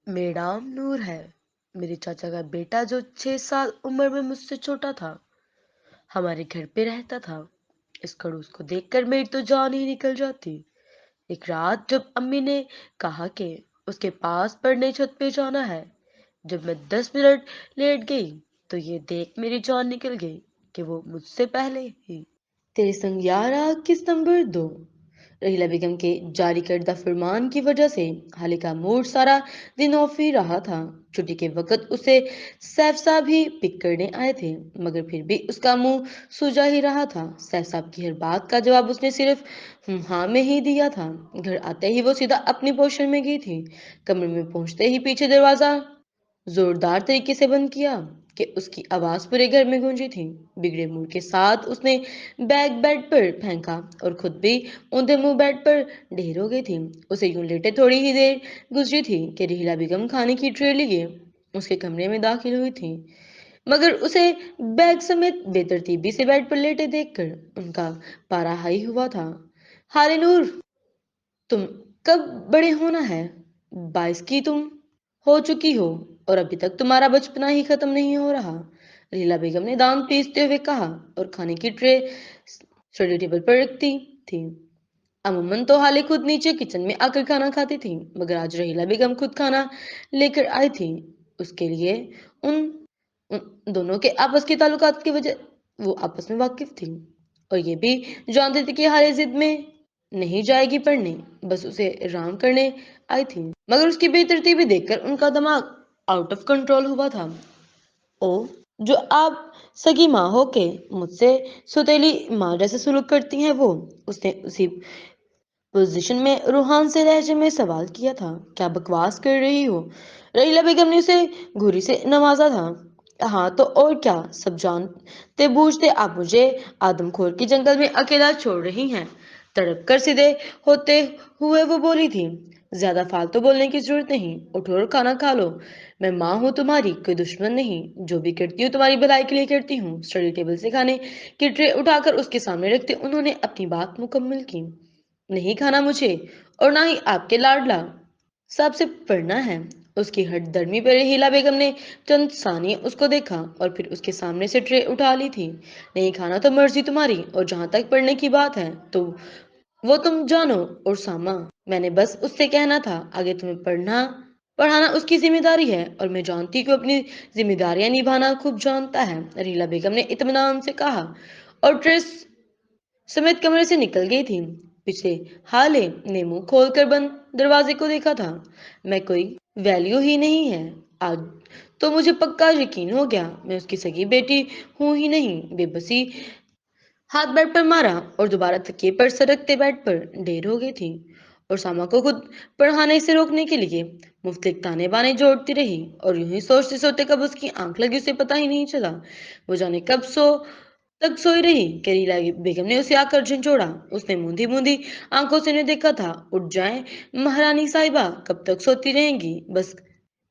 मेरा नाम नूर है। मेरे चाचा का बेटा जो 6 साल उम्र में मुझसे छोटा था हमारे घर पे रहता था। इस खड़ूस को देखकर मेरी तो जान ही निकल जाती। एक रात जब अम्मी ने कहा कि उसके पास पढ़ने छत पे जाना है, जब मैं 10 मिनट लेट गई तो ये देख मेरी जान निकल गई कि वो मुझसे पहले ही तेरे संग यारा किस नंबर 2। रहीला बेगम के जारी करदा फरमान की वजह से हाले का मूड सारा दिन ऑफ ही रहा था। छुट्टी के वक्त उसे सैफ साहब ही पिक करने आए थे, मगर फिर भी उसका मुंह सूजा ही रहा था। सैफ साहब की हर बात का जवाब उसने सिर्फ हाँ में ही दिया था। घर आते ही वो सीधा अपनी पोर्शन में गई थी। कमरे में पहुंचते ही पीछे दरवाजा जोरदार तरीके से बंद किया कि उसकी आवाज पूरे घर में गूंजी थी। बिगड़े मूड के साथ उसने बैग बेड पर फेंका और खुद भी औंधे मुंह बेड पर ढेर हो गई थी। उसे यूं लेटे थोड़ी ही देर गुजरी थी कि रहीला बेगम खाने की ट्रे लिए उसके कमरे में दाखिल हुई थी, मगर उसे बैग समेत बेतरतीबी से बेड पर लेटे देखकर उनका पारा हाई हुआ था। हाले नूर, तुम कब बड़े होना है? 22 की तुम हो चुकी हो और अभी तक तुम्हारा बचपना ही खत्म नहीं हो रहा। लीला बेगम ने दांत पीसते हुए कहा और खाने की ट्रे स्टडी टेबल पर रखती थी। अमूमन तो हाले खुद नीचे किचन में आकर खाना खाती थी, मगर आज रहीला बेगम खुद खाना लेकर आई थी। उसके लिए उन, उन दोनों के आपस के ताल्लुकात की वजह वो आपस में वाकिफ थी और ये भी जानती थी कि हाले जिद में नहीं जाएगी पढ़ने, बस उसे आराम करने आई थी। मगर उसकी बेतरतीबी देखकर उनका दिमाग आउट ऑफ कंट्रोल हुआ था। ओ, जो आप सगी माँ हो के मुझसे सौतेली माँ जैसे सुलूक करती हैं वो, उसने उसी पोजीशन में रूहान से लहजे में सवाल किया था। क्या बकवास कर रही हो? रहीला बेगम ने उसे घूरी से नवाजा था। हाँ तो और क्या, सब जानते बूझते आप मुझे आदमखोर के जंगल में अकेला छोड़ रही हैं। तड़प कर सीधे होते हुए वो बोली थी, ज्यादा फालतू बोलने की जरूरत नहीं, उठो और खाना खा लो। मैं माँ हूँ तुम्हारी, कोई दुश्मन नहीं। जो भी करती हूँ तुम्हारी भलाई के लिए करती हूँ। स्टडी टेबल से खाने की ट्रे उठाकर उसके सामने रखते उन्होंने अपनी बात मुकम्मल की। नहीं खाना मुझे, और ना ही आपके लाडला साहब से पढ़ना है। उसकी हठधर्मी पर हीला बेगम ने चंद सानी उसको देखा और फिर उसके सामने से ट्रे उठा ली थी। नहीं खाना तो मर्जी तुम्हारी, और जहां तक पढ़ने की बात है तो वो तुम जानो। और सामा, मैंने बस उससे कहना था, आगे तुम्हें पढ़ना पढ़ाना उसकी जिम्मेदारी है और मैं जानती हूँ अपनी जिम्मेदारियां निभाना खूब जानता है। रीला बेगम ने इत्मीनान से कहा और ड्रेस समेत कमरे से निकल गई थी। पीछे हाले ने मुंह खोलकर बंद दरवाजे को देखा था। मैं कोई वैल्यू ही नहीं है आज तो मुझे पक्का यकीन हो गया, मैं उसकी सगी बेटी हूं ही नहीं। बेबसी हाथ बेड पर मारा और दोबारा तकिए पर सरकते बेड पर ढेर हो गई थी। और सामा को खुद पढ़ाने से रोकने के लिए मुफ्तलिक ताने बाने जोड़ती रही और यूं ही सोचते सोते कब उसकी आंख लगी उसे पता ही नहीं चला। वो जाने कब तक सोई रही कि रीला बेगम ने उसे आकर झंझोड़ा। उसने मूंदी मूंदी आंखों से उन्हें देखा था। उठ जाए महारानी साहिबा, कब तक सोती रहेंगी? बस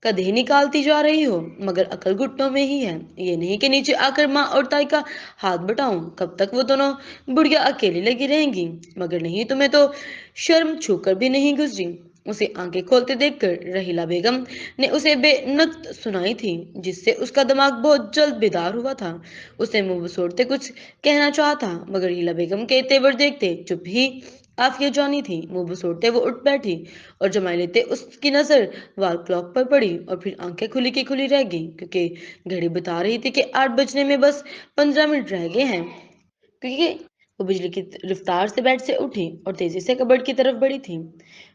कदे निकालती जा रही हो, मगर अकल घुटनों में ही है। ये नहीं कि नीचे आकर माँ और ताई का हाथ बटाऊं। कब तक वो दोनों बुढ़िया अकेली लगी रहेंगी? मगर नहीं, तुम्हें तो शर्म छूकर भी नहीं गुजरी। उसे आंखें खोलते देखकर रहीला बेगम ने उसे बेनत सुनाई थी, जिससे उसका दिमाग बहुत जल्द बेदार हुआ था। उसने मुंह बसोड़ते कुछ कहना चाहा था, मगर रहीला बेगम के तेवर देखते चुप ही आफिया जानी थी। मुंह बसोड़ते वो उठ बैठी और जमाई लेते उसकी नजर वॉल क्लॉक पर पड़ी और फिर आंखें खुली की खुली रह गई, क्योंकि घड़ी बता रही थी कि 8 बजने में बस 15 मिनट रह गए हैं। क्योंकि वो बिजली की रफ्तार से बेड से उठी और तेजी से कबर्ड की तरफ बढ़ी थी।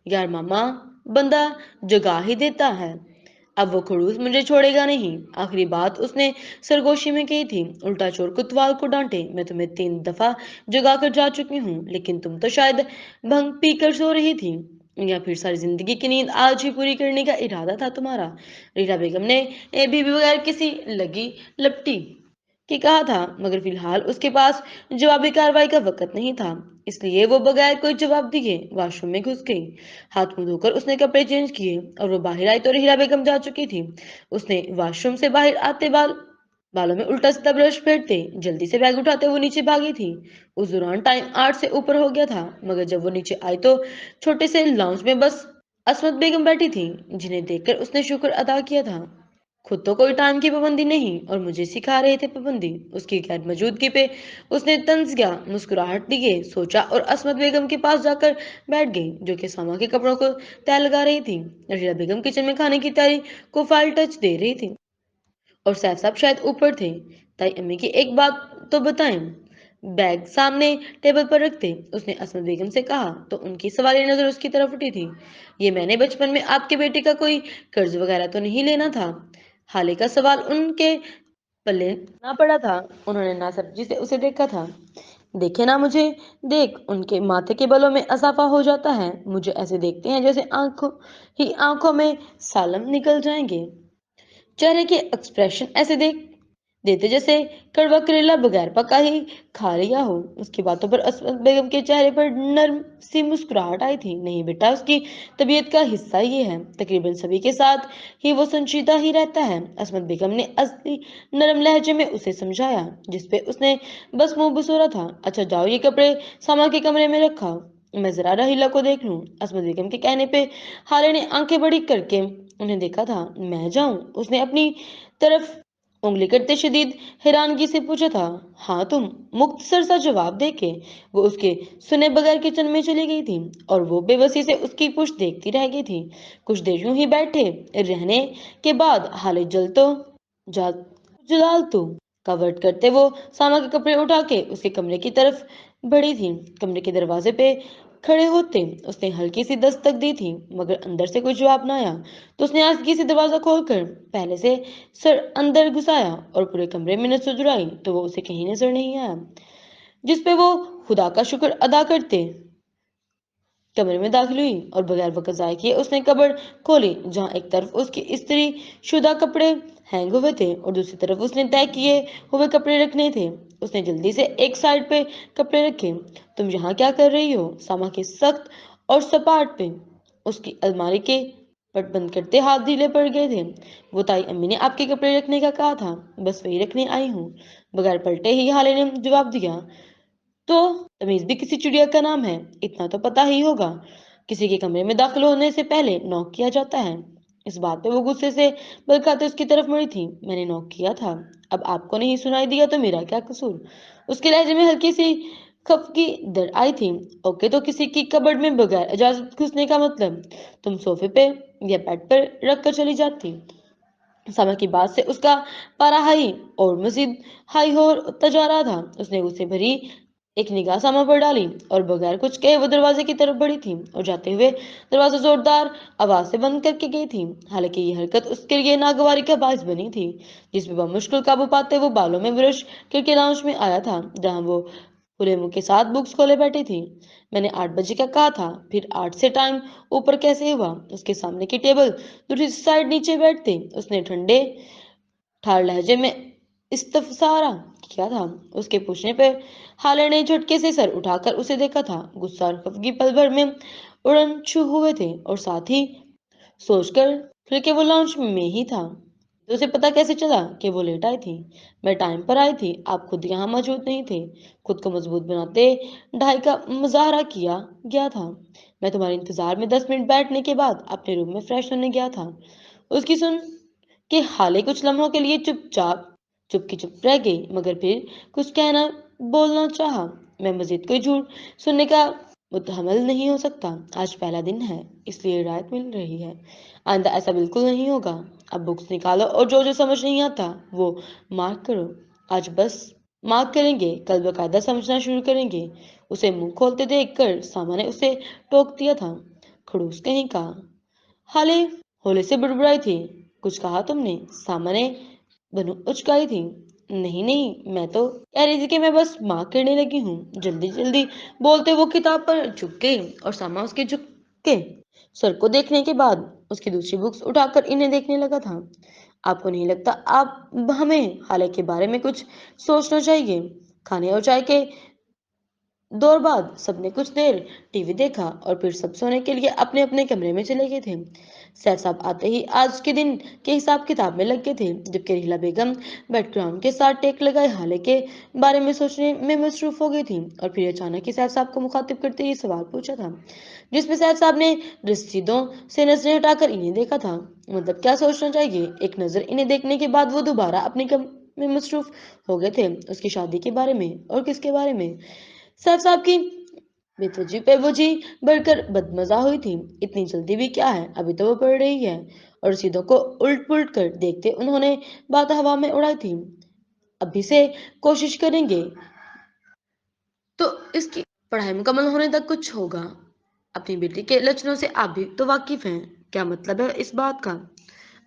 यार मामा, बंदा जगा ही देता है, अब वो खड़ूस मुझे छोड़ेगा नहीं। आखिरी बात उसने सरगोशी में कही थी। उल्टा चोर कोतवाल को डांटे, मैं तुम्हें 3 दफा जगा कर जा चुकी हूँ, लेकिन तुम तो शायद भंग पीकर सो रही थी, या फिर सारी जिंदगी की नींद आज ही पूरी करने का इरादा था तुम्हारा। रीना बेगम ने भी बगैर किसी लगी लपटी कि कहा था, मगर फिलहाल उसके पास जवाबी कार्रवाई का वक्त नहीं था, इसलिए वो बगैर कोई जवाब दिए वॉशरूम में घुस गई। हाथ मुंह धोकर उसने कपड़े चेंज किए और वो बाहर आई तो हीरा बेगम जा चुकी थी। उसने वॉशरूम से बाहर आते बालों में उल्टा सीधा ब्रश फेरते जल्दी से बैग उठाते वो नीचे भागी थी। उस दौरान टाइम 8 से ऊपर हो गया था, मगर जब वो नीचे आई तो छोटे से लाउंज में बस असमत बेगम बैठी थी, जिन्हें देखकर उसने शुक्र अदा किया था। खुद तो कोई टाइम की पाबंदी नहीं और मुझे सिखा रहे थे पाबंदी। उसकी गैर मौजूदगी पे उसने तंज गया, मुस्कुराहट दिए सोचा और असमत बेगम के पास जाकर बैठ गई, जो कि सामा के कपड़ों को तय लगा रही थी। रशीदा बेगम किचन में खाने की तैयारी को फाइल टच दे रही थी और सैफ साहब शायद ऊपर थे। ताई अम्मी की एक बात तो बताएं। बैग सामने टेबल पर रखते उसने असमत बेगम से कहा, तो उनकी सवालिया नजर उसकी तरफ उठी थी। ये मैंने बचपन में आपके बेटे का कोई कर्ज वगैरह तो नहीं लेना था? हाले का सवाल उनके पल्ले ना पड़ा था। उन्होंने नासमझी से उसे देखा था। देखे ना मुझे, देख उनके माथे के बलों में अजाफा हो जाता है। मुझे ऐसे देखते हैं जैसे आंखों में सालम निकल जाएंगे। चेहरे के एक्सप्रेशन ऐसे देते जैसे कड़वा करेला बगैर पका ही खा लिया हो। उसकी बातों पर असमत बेगम के चेहरे पर नर्म सी मुस्कुराहट आई थी। नहीं बेटा, उसकी तबीयत का हिस्सा ये है, तकरीबन सभी के साथ ही वो संजीदा ही रहता है। असमत बेगम ने असली नरम लहजे में उसे समझाया, जिसपे उसने बस मुंह बसोरा था। अच्छा जाओ, ये कपड़े सामा के कमरे में रखा, मैं जरा राहिला को देख लूं। असमत बेगम के कहने पे हाले ने आंखें बड़ी करके उन्हें देखा था। मैं जाऊं? उसने अपनी तरफ उंगली करते शदीद हैरानगी से पूछा था। हाँ तुम, मुख्तसर सा जवाब देके वो उसके सुने बगैर किचन में चली गई थी और वो बेबसी से उसकी पुश्त देखती रह गई थी। कुछ देर यूं ही बैठे रहने के बाद हाले जा जलाल तो कवर्ट करते वो सामा के कपड़े उठा के उसके कमरे की तरफ बढ़ी थी। कमरे के दरवाजे पे खड़े होते उसने हल्की सी दस्तक दी थी, मगर अंदर से कोई जवाब ना आया। तो उसने आस्ती से दरवाजा खोलकर पहले से सर अंदर घुसाया और पूरे कमरे में नजर जुड़ाई, तो वो उसे कहीं नजर नहीं आया, जिसपे वो खुदा का शुक्र अदा करते कमरे में दाखिल हुई और बगैर वक्त जाए किए उसने कबर्ड खोली, जहां एक तरफ उसके इस्त्री शुदा कपड़े हैंग हुए थे और दूसरी तरफ उसने तय किए हुए कपड़े रखने थे। उसने जल्दी से एक साइड पे कपड़े रखे। तुम यहाँ क्या कर रही हो? सामा के सख्त और सपाट पे उसकी अलमारी के पट बंद करते हाथ ढीले पड़ गए थे। वो ताई अम्मी ने आपके कपड़े रखने का कहा था, बस वही रखने आई हूँ। बगैर पलटे ही हाले ने जवाब दिया। तो तमीज भी किसी चिड़िया का नाम है, इतना तो पता ही होगा। किसी के कमरे में दाखिल होने से पहले नॉक किया जाता है। इस बात पे वो गुस्से से बल खाते उसकी तरफ मुड़ी थी। मैंने नॉक किया था, अब आपको नहीं सुनाई दिया तो मेरा क्या कसूर? उसके लहजे में हल्की सी खफकी दर आई थी। ओके, तो किसी की कबर्ड में बगैर इजाजत घुसने का मतलब तुम सोफे पे या बेड पर रख कर चली जाती। समय की बात से उसका पारा हाई और मजीद हाई होता जा रहा था। उसने गुस्से भरी एक निगाह सामा पर डाली और बगैर कुछ कहे वो दरवाजे की तरफ बढ़ी थी और जाते हुए दरवाजा जोरदार आवाज से बंद करके गई थी। हालांकि ये हरकत उसके लिए नागवारी का बायस बनी थी, जिसमें वह मुश्किल काबू पाते वो बालों में ब्रश करके लाउंज में आया था, जहां वो खुले मुंह के साथ बुक्स खोले बैठी थी। मैंने 8 बजे का कहा था, फिर 8 से टाइम ऊपर कैसे हुआ? उसके सामने की टेबल दूसरी साइड नीचे बैठते उसने ठंडे ठार लहजे में इस्तफसारा किया था। उसके पूछने पर हाले ने झटके से सर उठाकर उसे देखा था। गुस्सा और खफगी पल भर में उड़न छू हुए थे और साथ ही सोचकर फिर के वो लॉन्च में ही था। तो उसे पता कैसे चला कि वो लेट आई थी? मैं टाइम पर आई थी, आप खुद यहाँ मौजूद नहीं थे। खुद को मजबूत बनाते ढाई का मुजाहरा किया गया था। मैं तुम्हारे इंतजार में 10 मिनट बैठने के बाद अपने रूम में फ्रेश होने गया था। उसकी सुन के हाले कुछ लम्हों के लिए चुप की चुप रह गई, मगर फिर कुछ कहना बोलना चाहा। मैं मजीद कोई झूठ सुनने का मुतहमल नहीं हो सकता। आज पहला दिन है, इसलिए राहत मिल रही है। आइंदा ऐसा बिल्कुल नहीं होगा। अब बुक्स निकालो और जो जो समझ नहीं आता वो मार्क करो। आज बस मार्क करेंगे, कल बकायदा समझना शुरू करेंगे। उसे मुंह खोलते देख कर सामा ने उसे टोक दिया था। खड़ूस कहीं का। हाले होले से बुड़बुड़ाई थी। कुछ कहा तुमने? सामने बनु उचकाई थी। नहीं नहीं, मैं तो कह रही थी कि मैं बस मार्क करने लगी हूँ। जल्दी जल्दी बोलते वो किताब पर झुक गई और सामा उसके झुक के सर को देखने के बाद उसकी दूसरी बुक्स उठाकर इन्हें देखने लगा था। आपको नहीं लगता आप हमें हाले के बारे में कुछ सोचना चाहिए? खाने और चाय के दौर बाद सबने कुछ देर टीवी देखा और फिर सब सोने के लिए अपने अपने कमरे में चले गए थे। सैफ साहब आते ही आज के दिन के हिसाब किताब में लग गए थे, जबकि रहीला बेगम बैकग्राउंड के साथ टेक लगाए हाले के बारे में सोचने में मसरूफ हो गई थी। और फिर अचानक ही सैफ साहब को मुखातिब करते ही सवाल पूछा था, जिसमें सैफ साहब ने रसीदों से नजरें हटाकर इन्हें देखा था। मतलब क्या सोचना चाहिए, एक नजर इन्हें देखने के बाद वो दोबारा अपने कम में मसरूफ हो गए थे, उसकी शादी के बारे में और किसके बारे में। सैफ साहब की बेतवजी पे वो जी बढ़कर बदमजा हुई थी। इतनी जल्दी भी क्या है, अभी तो वो पढ़ रही है। और रसीदों को उल्ट पुल्ट कर देखते उन्होंने बात हवा में उड़ाई थी। अभी से कोशिश करेंगे तो इसकी पढ़ाई मुकम्मल होने तक कुछ होगा। अपनी बेटी के लक्षणों से आप भी तो वाकिफ हैं, क्या मतलब है इस बात का।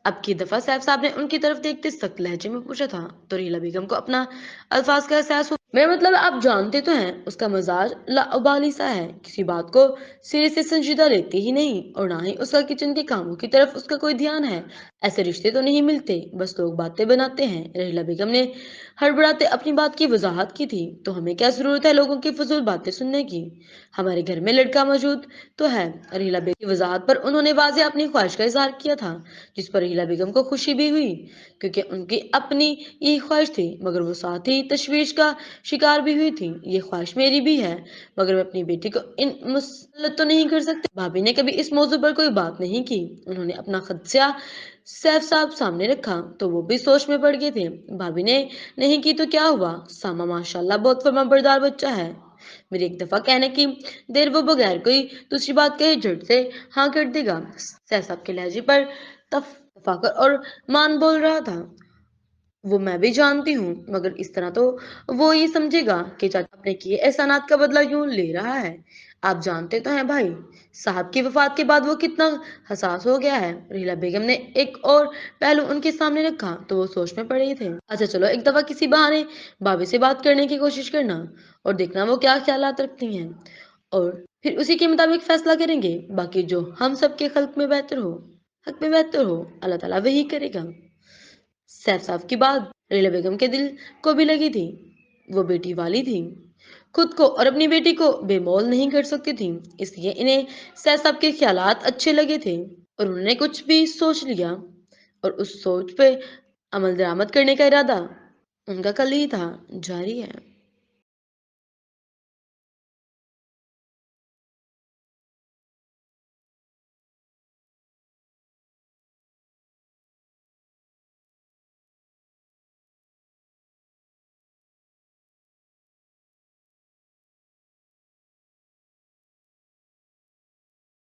अब की दफा सैफ साहब ने उनकी तरफ देखते सख्त लहजे में पूछा था, तो रीला बेगम को अपना अल्फाज का एहसास हुआ। मेरा मतलब आप जानते तो हैं, उसका मजाज लाउबाली सा है, किसी बात को सिरे से संजीदा लेते ही नहीं, और ना ही उसका किचन के कामों की तरफ उसका कोई ध्यान है। ऐसे रिश्ते तो नहीं मिलते, बस लोग बातें बनाते हैं। रहीला बेगम ने हड़बड़ाते अपनी बात की वजाहत की थी, तो हमें क्या जरूरत है लोगों की फजूल बातें सुनने की, हमारे घर में लड़का मौजूद तो है। रहीला बेगम की वजाहत पर उन्होंने वाजे अपनी ख्वाहिश का इजहार किया था, जिस पर रहीला बेगम को खुशी भी हुई, क्योंकि उनकी अपनी यही ख्वाहिश थी, मगर वो साथ ही तशवीश का शिकार भी हुई थी। ये ख्वाहिश मेरी भी है, मगर मैं अपनी बेटी को इन मुसलत तो नहीं कर सकती। भाभी ने कभी इस मौजू पर कोई बात नहीं की। उन्होंने अपना खदशा सैफ साहब सामने रखा, तो वो भी सोच में पड़ गए थे। भाभी ने नहीं की तो क्या हुआ, सामा माशाल्लाह बहुत फर्माबरदार बच्चा है। मेरी एक दफा कहने की देर वो बगैर कोई दूसरी बात कहे झट से हाँ कर देगा। सैफ साहब के लहजे पर तफाकर और मान बोल रहा था। वो मैं भी जानती हूँ, मगर इस तरह तो वो ये समझेगा कि चाचा अपने किए एहसानात का बदला यूं ले रहा है। आप जानते तो हैं भाई साहब की वफात के बाद वो कितना हसास हो गया है। रीला बेगम ने एक और पहलू उनके सामने रखा, तो वो सोच में पड़े थे। अच्छा चलो, एक दफा किसी बहाने भाभी से बात करने की कोशिश करना और देखना वो क्या ख्यालात रखती हैं, और फिर उसी के मुताबिक फैसला करेंगे। बाकी जो हम सबके खल्क में बेहतर हो, हक में बेहतर हो, अल्लाह ताला वही करेगा। सैफ साहब की बात रेला बेगम के दिल को भी लगी थी। वो बेटी वाली थी, खुद को और अपनी बेटी को बेमौल नहीं कर सकती थी, इसलिए इन्हें सैफ साहब के ख्यालात अच्छे लगे थे, और उन्होंने कुछ भी सोच लिया, और उस सोच पे अमल दरामद करने का इरादा उनका कल ही था, जारी है।